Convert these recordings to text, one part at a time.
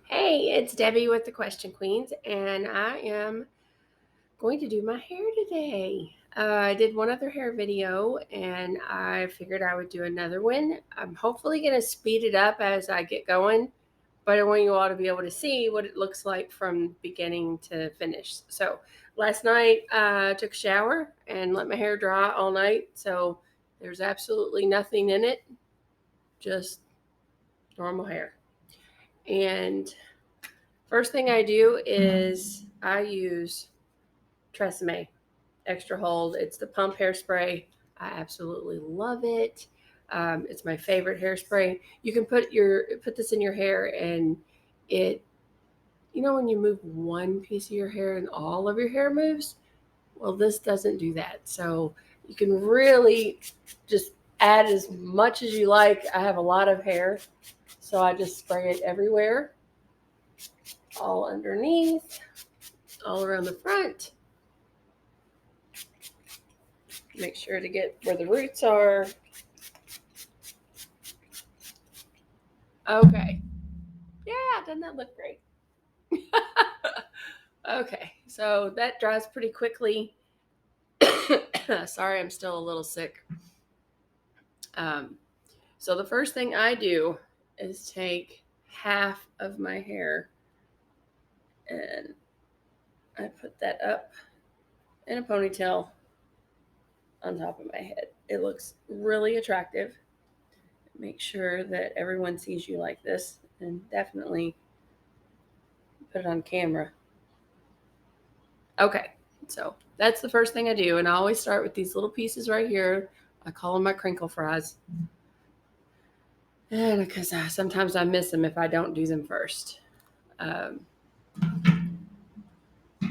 Hey, it's Debbie with the Question Queens, and I am going to do my hair today. I did one other hair video, and I figured I would do another one. I'm hopefully going to speed it up as I get going, but I want you all to be able to see what it looks like from beginning to finish. So, last night I took a shower and let my hair dry all night, so there's absolutely nothing in it, just normal hair. And first thing I do is I use Tresemme Extra Hold. It's the pump hairspray. I absolutely love it. It's my favorite hairspray. You can put this in your hair, and it, when you move one piece of your hair and all of your hair moves. Well, this doesn't do that. So you can really just add as much as you like. I have a lot of hair, so I just spray it everywhere, all underneath, all around the front. Make sure to get where the roots are. Okay. Yeah, doesn't that look great? Okay, so that dries pretty quickly. Sorry, I'm still a little sick. So the first thing I do is take half of my hair and I put that up in a ponytail on top of my head. It looks really attractive. Make sure that everyone sees you like this, and definitely put it on camera. Okay, so that's the first thing I do, and I always start with these little pieces right here. I call them my crinkle fries, and because sometimes I miss them if I don't do them first. Um,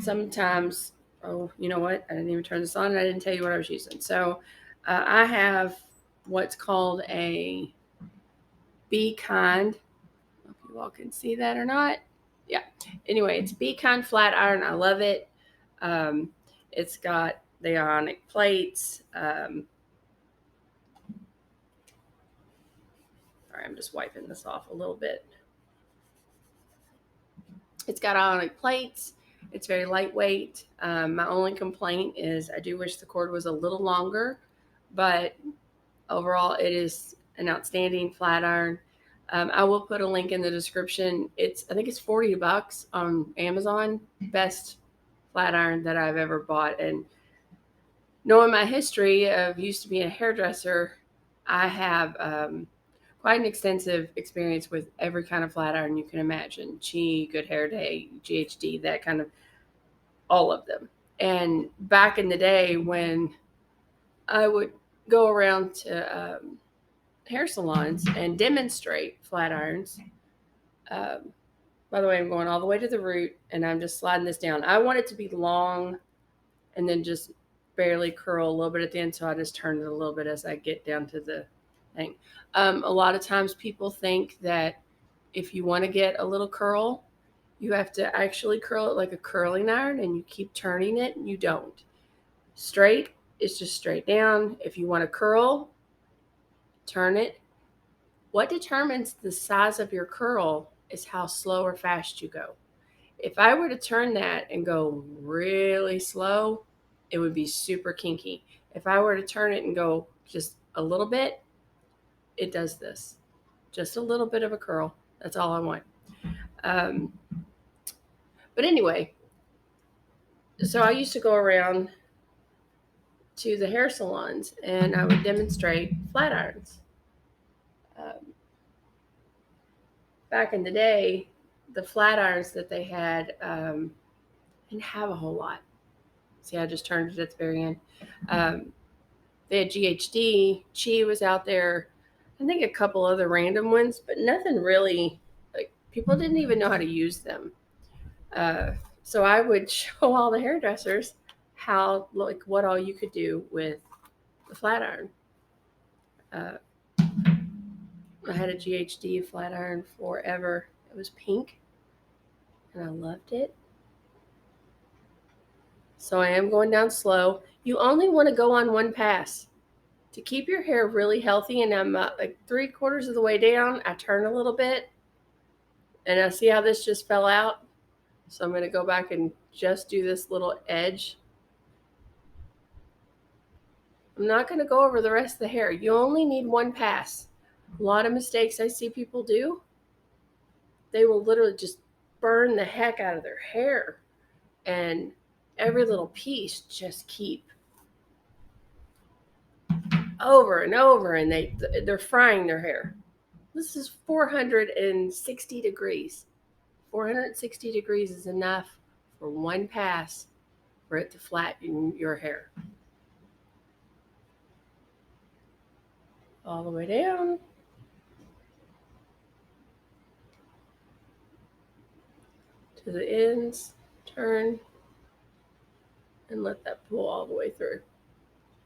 Sometimes, oh, you know what? I didn't even turn this on, and I didn't tell you what I was using. So I have what's called a Be Kind. I don't know if you all can see that or not. Yeah. Anyway, it's Be Kind flat iron. I love it. It's got the ionic plates. Sorry, I'm just wiping this off a little bit. It's got ionic plates. It's very lightweight. My only complaint is I do wish the cord was a little longer, but overall, it is an outstanding flat iron. I will put a link in the description. I think it's $40 on Amazon. Best flat iron that I've ever bought. And knowing my history of used to being a hairdresser, I have quite an extensive experience with every kind of flat iron you can imagine. Chi, Good Hair Day, GHD, that kind of, all of them. And back in the day when I would go around to hair salons and demonstrate flat irons. Um, by the way, I'm going all the way to the root and I'm just sliding this down. I want it to be long and then just barely curl a little bit at the end. So I just turn it a little bit as I get down to the thing. A lot of times people think that if you want to get a little curl, you have to actually curl it like a curling iron and you keep turning it. You don't. Straight, it's just straight down. If you want to curl, turn it. What determines the size of your curl is how slow or fast you go. If I were to turn that and go really slow, it would be super kinky. If I were to turn it and go just a little bit, it does this. Just a little bit of a curl. That's all I want. Um, but anyway, so I used to go around to the hair salons and I would demonstrate flat irons. Um, Back in the day, the flat irons that they had didn't have a whole lot. See, I just turned it at the very end. Um, they had GHD, Chi was out there, I think a couple other random ones, but nothing really, like, people didn't even know how to use them. So I would show all the hairdressers how, like, what all you could do with the flat iron. Uh, I had a GHD flat iron forever. It was pink, and I loved it. So I am going down slow. You only want to go on one pass. To keep your hair really healthy, and I'm like 3/4 of the way down, I turn a little bit, and I see how this just fell out. So I'm going to go back and just do this little edge. I'm not going to go over the rest of the hair. You only need one pass. A lot of mistakes I see people do, they will literally just burn the heck out of their hair, and every little piece just keep over and over, and they're frying their hair. This is 460 degrees. 460 degrees is enough for one pass for it to flatten your hair. All the way down. To the ends, turn, and let that pull all the way through.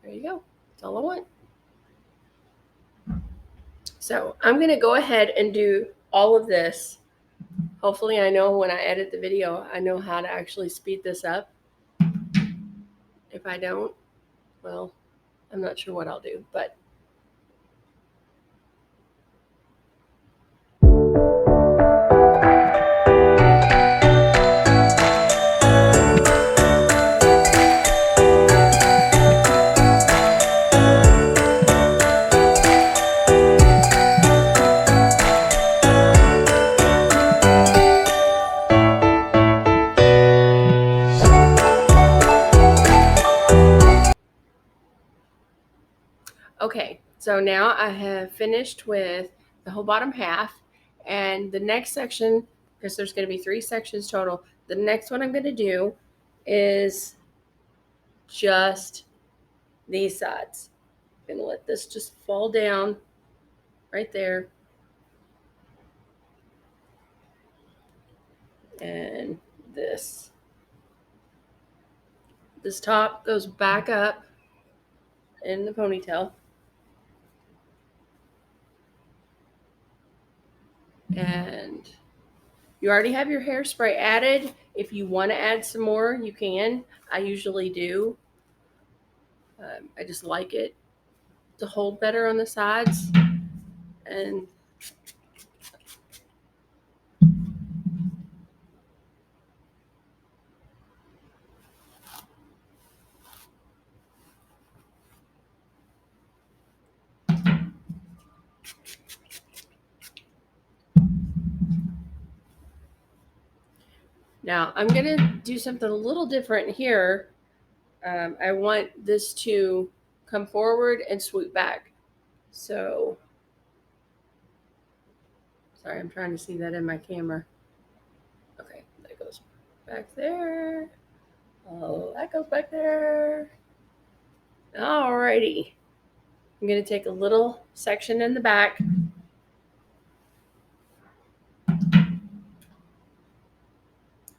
There you go. That's all I want. So I'm going to go ahead and do all of this. Hopefully I know when I edit the video, I know how to actually speed this up. If I don't, well, I'm not sure what I'll do, but okay, so now I have finished with the whole bottom half, and the next section, because there's going to be 3 sections total, the next one I'm going to do is just these sides. I'm going to let this just fall down right there. And this top goes back up in the ponytail. And you already have your hairspray added. If you want to add some more, you can. I usually do. I just like it to hold better on the sides. And now I'm going to do something a little different here. I want this to come forward and swoop back. So, sorry, I'm trying to see that in my camera. Okay, that goes back there. Oh, that goes back there. Alrighty. I'm going to take a little section in the back.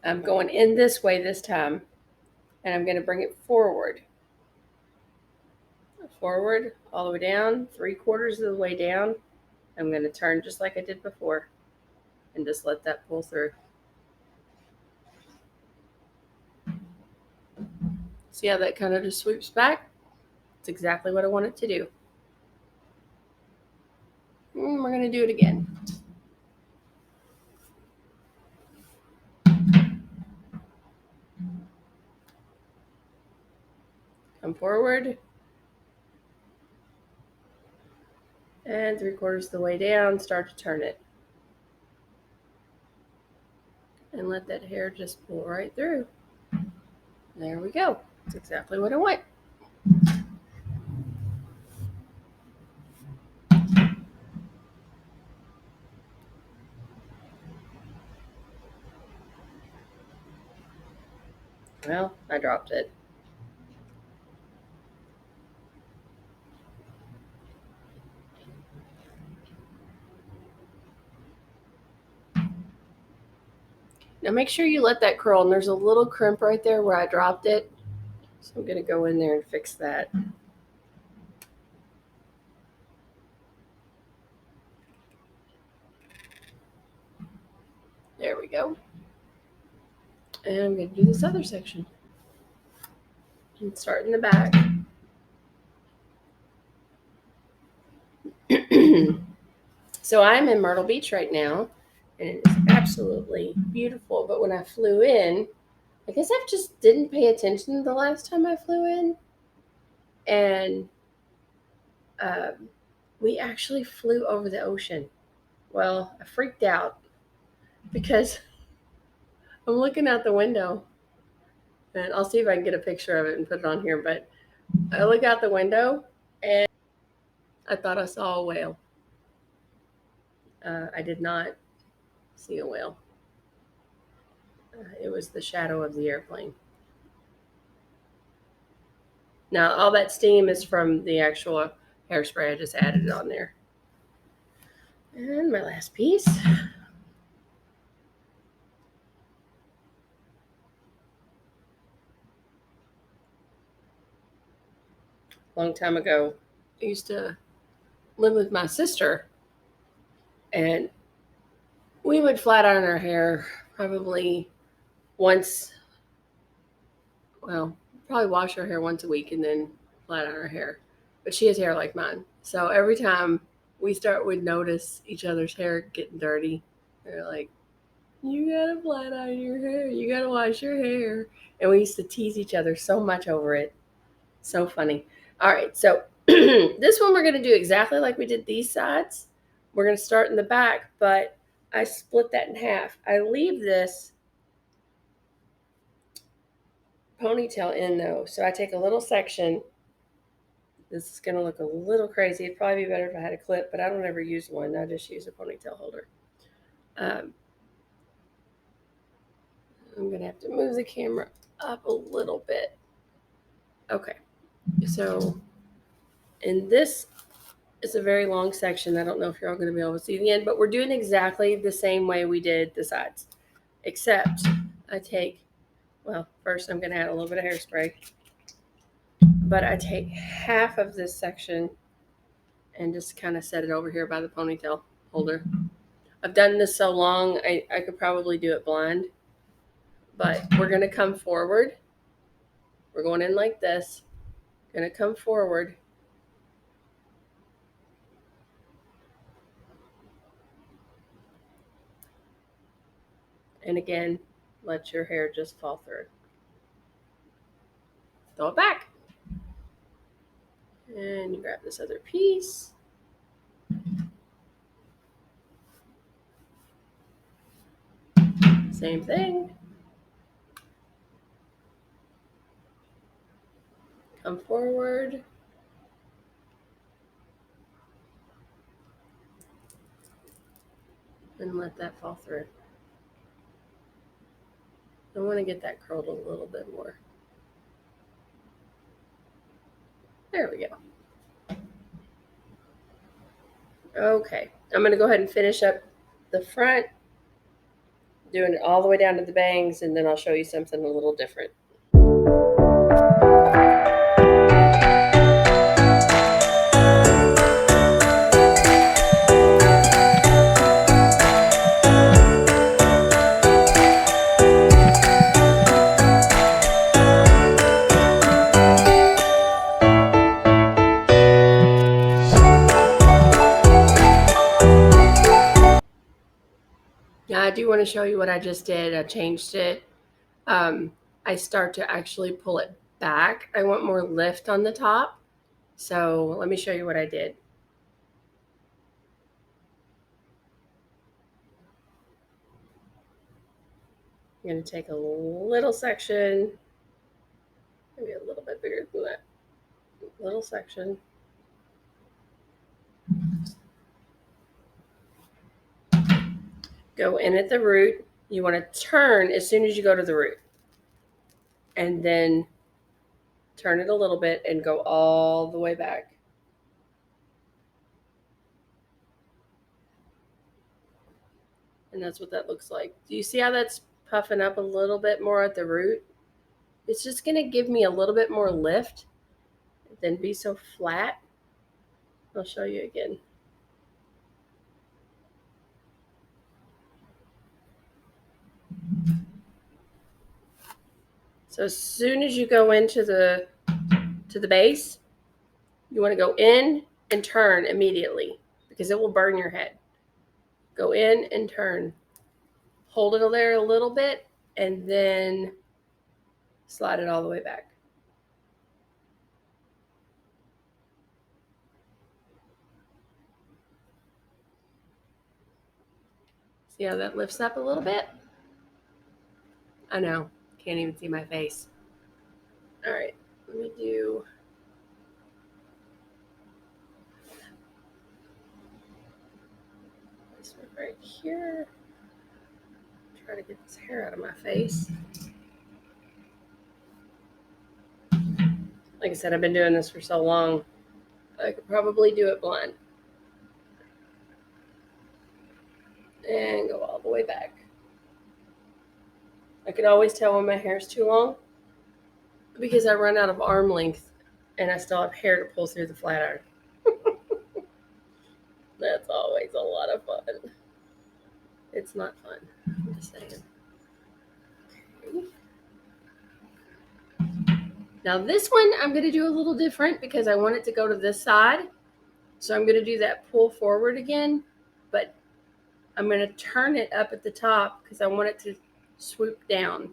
I'm going in this way this time, and I'm going to bring it forward. Forward, all the way down, 3/4 of the way down. I'm going to turn just like I did before and just let that pull through. See how that kind of just swoops back? It's exactly what I want it to do. And we're going to do it again. Come forward. And 3/4 of the way down, start to turn it. And let that hair just pull right through. There we go. That's exactly what I want. Well, I dropped it. Now make sure you let that curl, and there's a little crimp right there where I dropped it. So I'm going to go in there and fix that. There we go. And I'm going to do this other section. And start in the back. So I'm in Myrtle Beach right now, and it is absolutely beautiful. But when I flew in, I guess I just didn't pay attention the last time I flew in, and um, we actually flew over the ocean. Well, I freaked out because I'm looking out the window, and I'll see if I can get a picture of it and put it on here. But I look out the window, and I thought I saw a whale. I did not see a whale. It was the shadow of the airplane. Now, all that steam is from the actual hairspray. I just added it on there. And my last piece. Long time ago, I used to live with my sister, and we would flat iron our hair probably once, well, probably wash our hair once a week and then flat iron our hair. But she has hair like mine. So every time we'd notice each other's hair getting dirty. They're like, you gotta flat iron your hair. You gotta wash your hair. And we used to tease each other so much over it. So funny. All right, so this one we're going to do exactly like we did these sides. We're going to start in the back, but I split that in half. I leave this ponytail in though, so I take a little section. This is going to look a little crazy. It'd probably be better if I had a clip, but I don't ever use one. I just use a ponytail holder. I'm going to have to move the camera up a little bit. Okay, so in this it's a very long section. I don't know if you're all going to be able to see the end, but we're doing exactly the same way we did the sides, except I take, well, first I'm going to add a little bit of hairspray, but I take half of this section and just kind of set it over here by the ponytail holder. I've done this so long, I could probably do it blind, but we're going to come forward. We're going in like this, going to come forward. And again, let your hair just fall through. Throw it back. And you grab this other piece. Same thing. Come forward. And let that fall through. I want to get that curled a little bit more. There we go. Okay, I'm going to go ahead and finish up the front, doing it all the way down to the bangs, and then I'll show you something a little different. Now I do want to show you what I just did. I changed it. I start to actually pull it back. I want more lift on the top. So let me show you what I did. I'm going to take a little section, maybe a little bit bigger than that, little section. Go in at the root. You want to turn as soon as you go to the root. And then turn it a little bit and go all the way back. And that's what that looks like. Do you see how that's puffing up a little bit more at the root? It's just going to give me a little bit more lift than be so flat. I'll show you again. So as soon as you go into the base, you want to go in and turn immediately because it will burn your head. Go in and turn. Hold it there a little bit and then slide it all the way back. See how that lifts up a little bit? I know. Can't even see my face. All right. Let me do this one right here. Try to get this hair out of my face. Like I said, I've been doing this for so long, I could probably do it blind. And go all the way back. I can always tell when my hair is too long because I run out of arm length and I still have hair to pull through the flat iron. That's always a lot of fun. It's not fun. I'm just saying. Okay. Now this one I'm going to do a little different because I want it to go to this side. So I'm going to do that pull forward again, but I'm going to turn it up at the top because I want it to swoop down.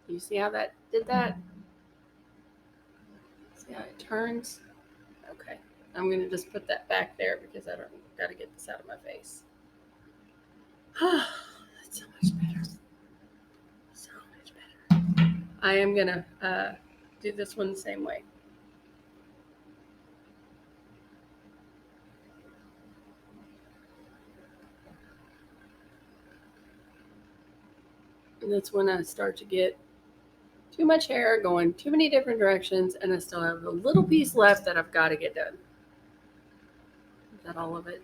You see how that did that? See how it turns? Okay. I'm going to just put that back there because I don't got to get this out of my face. That's so much better. So much better. I am going to do this one the same way. And that's when I start to get too much hair going too many different directions, and I still have a little piece left that I've got to get done. Is that all of it?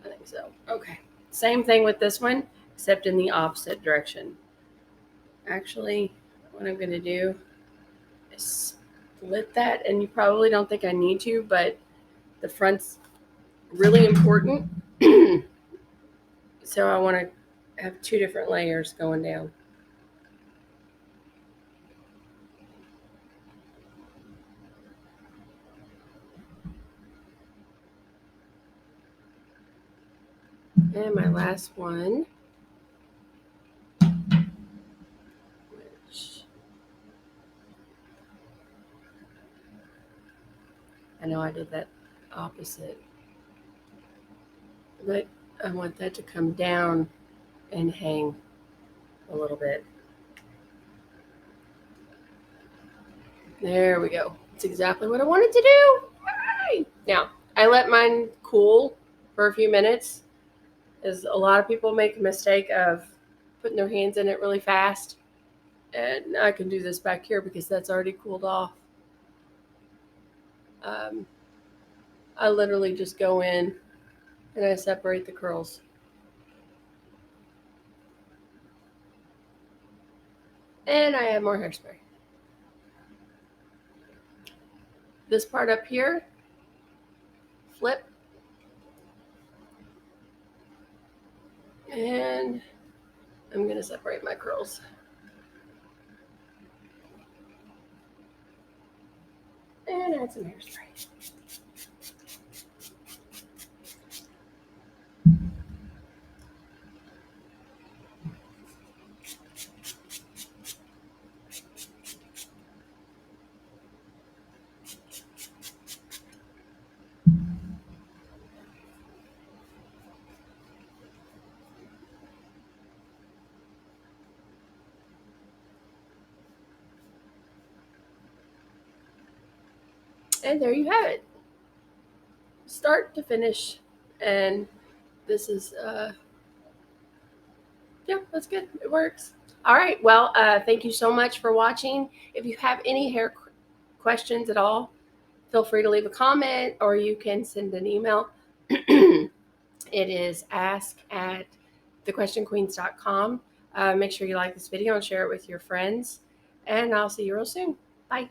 I think so. Okay. Same thing with this one, except in the opposite direction. Actually, what I'm going to do is split that, and you probably don't think I need to, but the front's really important. So I want to have two different layers going down. And my last one, which I know I did that opposite, but I want that to come down and hang a little bit. There we go. It's exactly what I wanted to do. Yay! Now, I let mine cool for a few minutes, as a lot of people make the mistake of putting their hands in it really fast. And I can do this back here because that's already cooled off. I literally just go in and I separate the curls. And I add more hairspray. This part up here, flip. And I'm going to separate my curls. And add some hairspray. And there you have it. Start to finish. And this is, yeah, that's good. It works. All right. Well, thank you so much for watching. If you have any hair questions at all, feel free to leave a comment or you can send an email. It is ask@thequestionqueens.com. Make sure you like this video and share it with your friends. And I'll see you real soon. Bye.